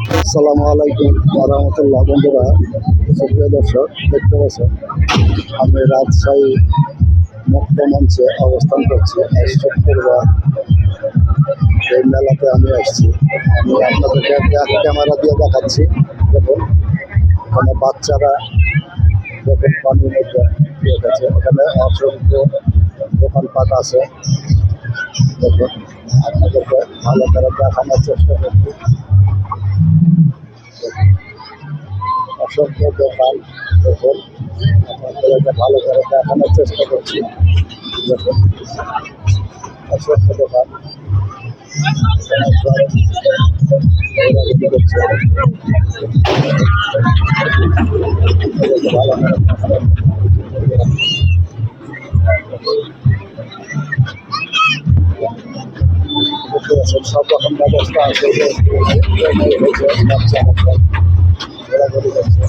আসসালামু আলাইকুম রহমতুল্লাহ। বন্ধুরা, সুপ্রিয় দর্শক, দেখতে পাচ্ছেন আমি রাজশাহী মুক্ত মঞ্চে অবস্থান করছি। শুক্রবার এই মেলাতে আমি আসছি। আমি আপনাদেরকে ব্যাক ক্যামেরা দিয়ে দেখাচ্ছি। দেখুন, এখানে বাচ্চারা দেখুন পানির মধ্যে গেছে। এখানে অসংখ্য দোকানপাট আছে। দেখুন, আপনাদেরকে ভালো করে দেখানোর চেষ্টা করছি। অসংখ্য দোকান দেখুন, আপনাদেরকে ভালো করে দেখানোর চেষ্টা করছি। দেখুন, অসংখ্য দোকান সব রকম ব্যবস্থা আছে। ঘোরাঘুরি করছে,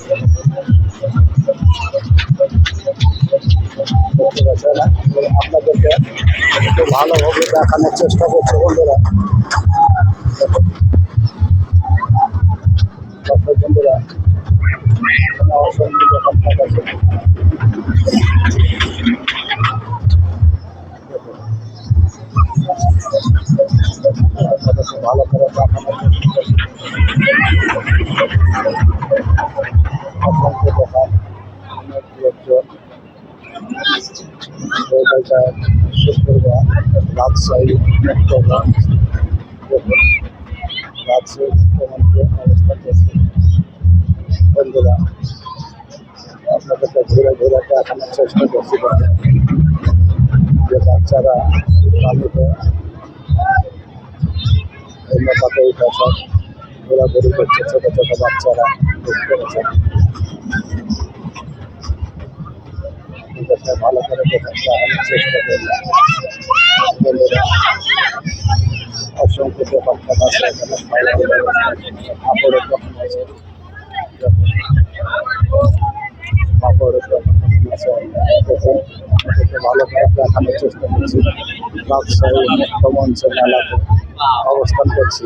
আপনাদেরকে একটু ভালোভাবে দেখানোর চেষ্টা করছে। বন্ধুরা, বন্ধুরা অসংখ্য দোকানপাট আছে। ভালো করে দেখানোর চেষ্টা করছে। অসংখ্য দোকান, অনেক লোকজন। শুক্রবার রাজশাহী মুক্তমঞ্চ, দেখুন রাজশাহী মুক্তমঞ্চে অবস্থান করছে। বন্ধুরা, আপনাদেরকে ঘুরে ঘুরে দেখানোর চেষ্টা করছি যে বাচ্চারা পানিতে পাতে উঠে সব ঘোরাঘুরি করছে। ছোটো ছোটো বাচ্চারা দেখতে পাচ্ছেন। ভালো করে দেখানোর চেষ্টা করলাম। বন্ধুরা, অসংখ্য দোকানপাট আছে। এখানে কাপড়ের দোকান আছে। কাপড়ের দোকান আছে। দেখুন, আপনাদেরকে ভালো করে দেখানোর চেষ্টা করছি। রাজশাহী মুক্ত মঞ্চের মেলাতে অবস্থান করছি।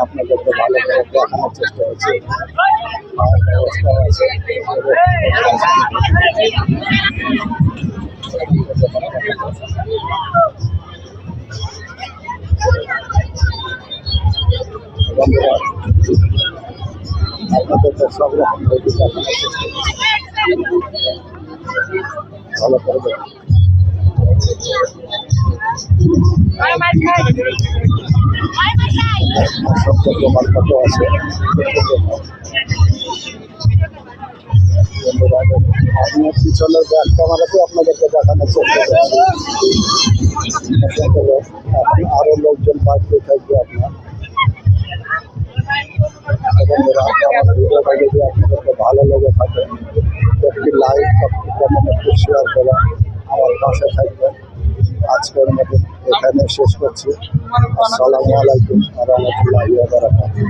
আপনাদেরকে ভালো করে দেখানোর চেষ্টা করছি। ব্যবস্থা আছে। বন্ধুরা, আপনাদেরকে সব রকম ভেবে দেখানোর চেষ্টা করছি। ভালো করে দেখুন। অসংখ্য দোকানপাটও আছে। আমি পিছনের ব্যাক ক্যামেরাতে আপনাদেরকে দেখানোর চেষ্টা করছি। এখন আরো লোকজন বাড়তে থাকবে। আপনার আমার ভিডিওটা যদি আপনাদেরকে ভালো লেগে থাকে, একটি লাইক, কমেন্ট, একটু শেয়ার করে আমার পাশে থাকবেন। আজকের মতন এখানে শেষ করছি। আসসালামু আলাইকুম রহমতুল্লাহি ওয়া বারাকাতুহু।